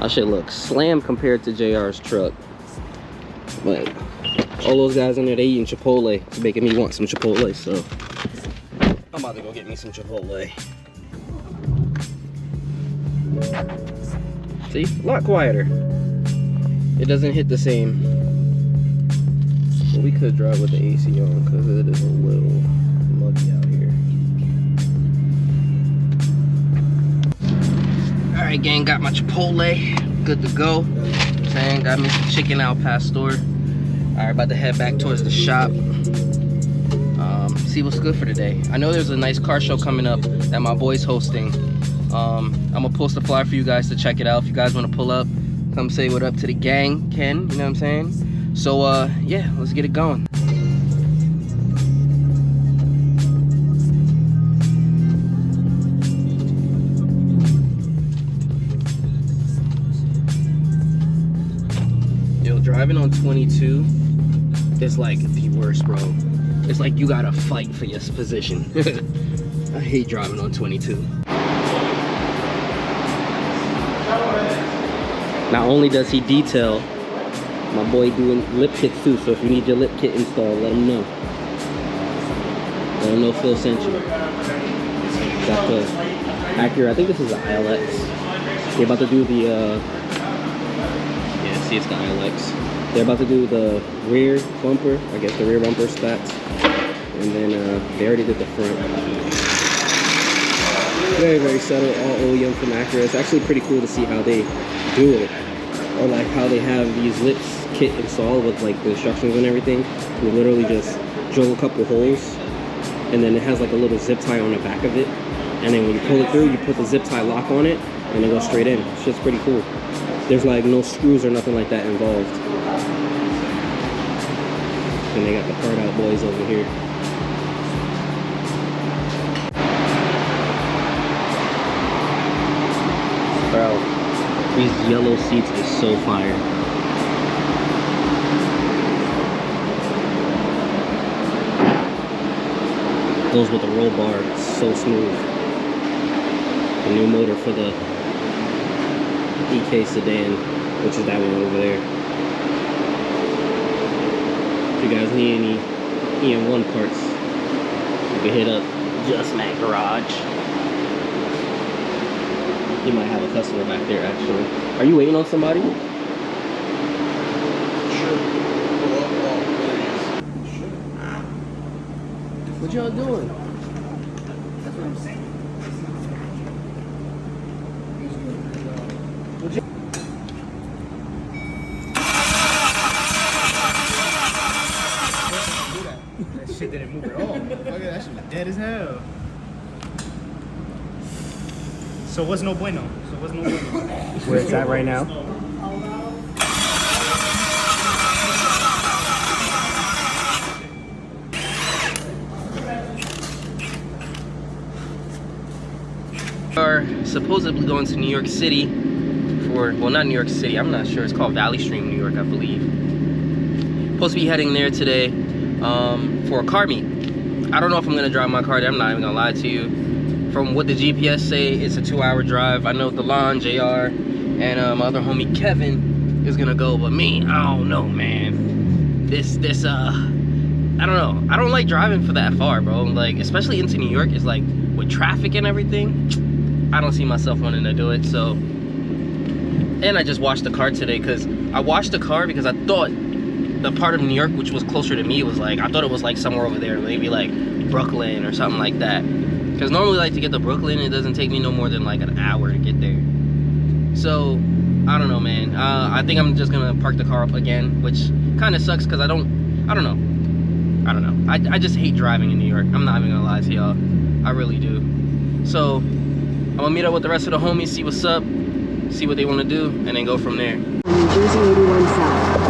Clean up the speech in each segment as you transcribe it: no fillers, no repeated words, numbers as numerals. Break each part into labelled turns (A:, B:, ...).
A: My shit looks slam compared to JR's truck. But all those guys in there, they eating Chipotle. It's making me want some Chipotle, so I'm about to go get me some Chipotle. See, a lot quieter. It doesn't hit the same. But we could drive with the AC on because it is a little muggy out here. All right, gang, got my Chipotle, good to go. Saying, got me some chicken al pastor. All right, about to head back towards the shop. See what's good for today. I know there's a nice car show coming up that my boy's hosting. I'm gonna post a flyer for you guys to check it out. If you guys want to pull up, come say what up to the gang, Ken. You know what I'm saying? So yeah, let's get it going. Yo, driving on 22 is like the worst, bro. It's like you gotta fight for your position. I hate driving on 22. Not only does he detail, my boy doing lip kits too, so if you need your lip kit installed, let him know. Let him know Phil sent you. Got the Acura, I think this is the ILX. They're about to do the, yeah, see, it's the ILX. They're about to do the rear bumper, I guess the rear bumper stats. And then they already did the front. Very, very subtle, all OEM from Acura. It's actually pretty cool to see how they do it. Or like how they have these lips kit installed with like the instructions and everything. You literally just drill a couple holes and then it has like a little zip tie on the back of it. And then when you pull it through, you put the zip tie lock on it and it goes straight in. It's just pretty cool. There's like no screws or nothing like that involved. And they got the hard out boys over here. Bro, these yellow seats are so fire. Goes with the roll bar, it's so smooth. The new motor for the EK sedan, which is that one over there. If you guys need any EM1 parts, you can hit up Just Mac Garage. You might have a customer back there, actually. Are you waiting on somebody?
B: Sure.
A: What y'all doing?
B: That's what I'm saying. That shit didn't move at all. Fuck it, that shit was dead as hell. So what's no bueno?
A: Where it's at right now? We are supposedly going to New York City for, well, not New York City, I'm not sure, it's called Valley Stream, New York, I believe. Supposed to be heading there today for a car meet. I don't know if I'm gonna drive my car there, I'm not even gonna lie to you. From what the GPS say, it's a 2-hour drive. I know DeLon, JR, and my other homie Kevin is gonna go, but me, I don't know, man. This I don't know. I don't like driving for that far, bro. Like, especially into New York, it's like with traffic and everything, I don't see myself wanting to do it. So, and I just washed the car today because I washed the car because I thought the part of New York which was closer to me was like, I thought it was like somewhere over there, maybe like Brooklyn or something like that. Because normally, like, to get to Brooklyn, it doesn't take me no more than like an hour to get there. So, I don't know, man. I think I'm just gonna park the car up again, which kind of sucks because I don't know. I just hate driving in New York. I'm not even gonna lie to y'all. I really do. So, I'm gonna meet up with the rest of the homies, see what's up, see what they want to do, and then go from there.
C: New Jersey 81 South.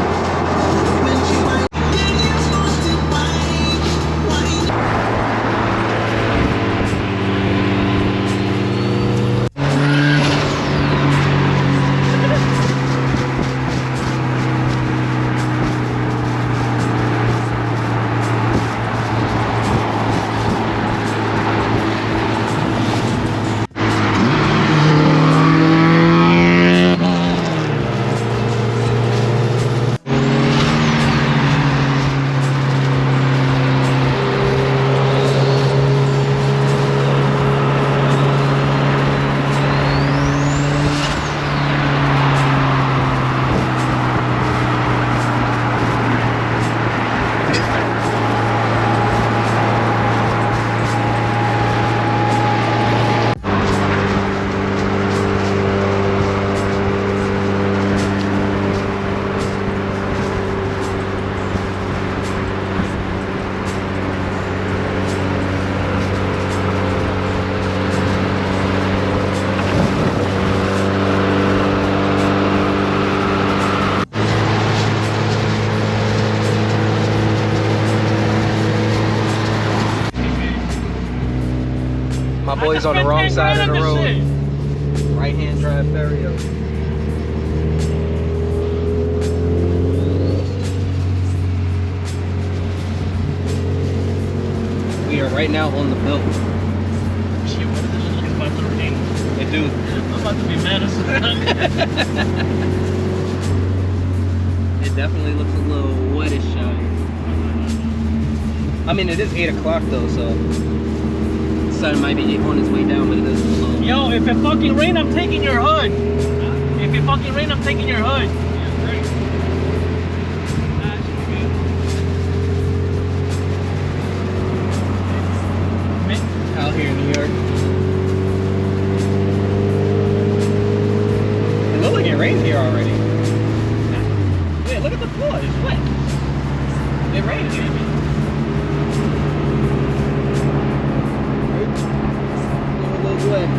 A: boy's on the wrong side of the road. Right-hand drive Vario. We are right now on the belt.
D: Shit, what is this? It's about to rain.
A: Hey, dude.
D: I'm about to be mad as
A: It definitely looks a little wettish out here. I mean, it is 8 o'clock though, so the sun might be on its way down, but it doesn't look.
D: Yo, if it fucking rain, I'm taking your hood. If it fucking rain, I'm taking your hood. Yeah, great.
A: Out here in New York. It looks like it rained here already. Yeah, look at the floor, it's wet. It rained here. A little wet.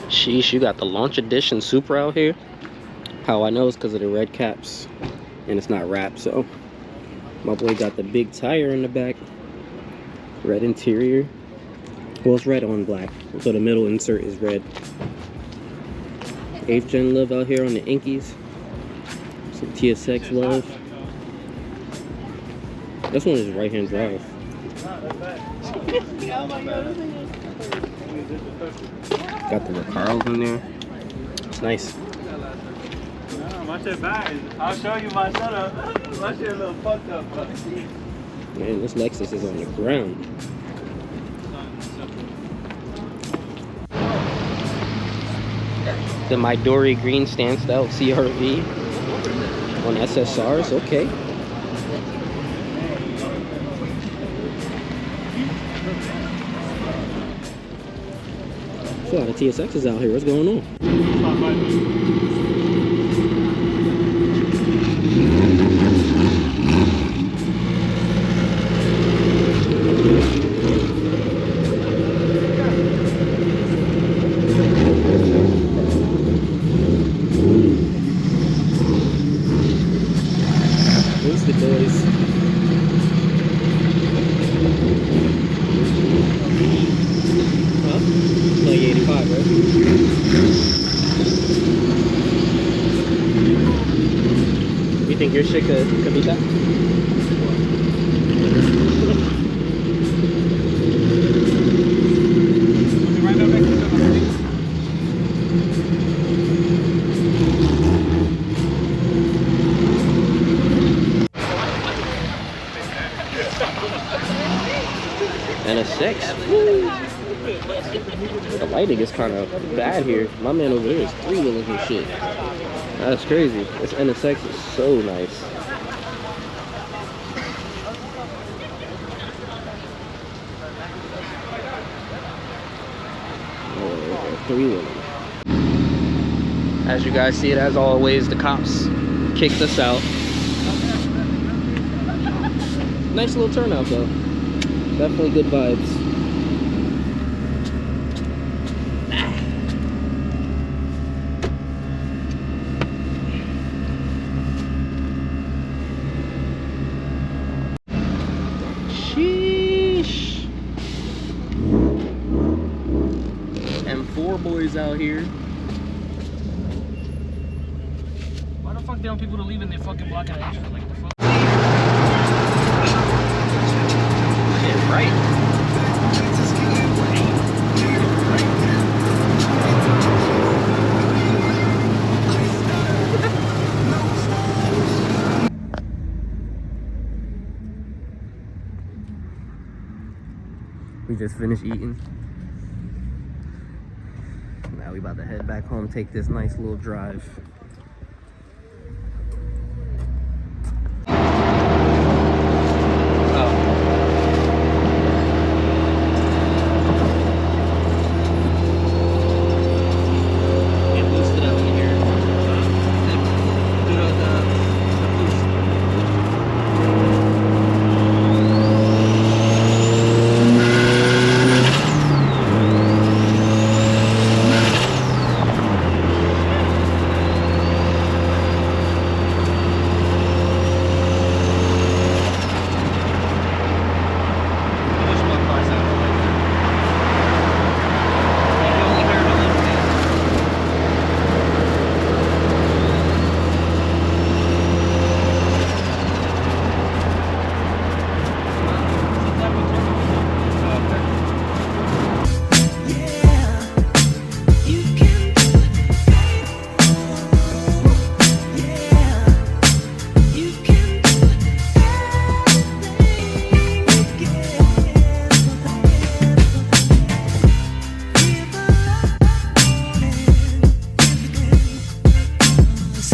A: Sheesh, you got the launch edition Supra out here. How I know is because of the red caps, and it's not wrapped. So my boy got the big tire in the back, red interior. Well, it's red on black, so the middle insert is red. 8th gen love out here on the Inkies. Some TSX love. This one is right-hand drive. Got the Recaros in there. It's nice.
D: My shit bad. I'll show you my setup. My shit a little fucked up, bro.
A: Man, this Lexus is on the ground. The Midori green stanced out CRV on SSRs, okay. There's a lot of TSXs out here. What's going on? Who's the boys? Huh? Like 85, right? You think your shit could beat that? And a 6. The lighting is kind of bad here. My man over there is 3-wheeling his shit. That's crazy. This NSX is so nice. Oh, 3-wheeling. As you guys see it, as always, the cops kicked us out. Nice little turnout though. Definitely good vibes. Sheesh. M4 boys out here.
D: Why the fuck they want people to leave and they fucking block out extra? Like the fuck?
A: Yeah, right. We just finished eating. Now we about to head back home, take this nice little drive.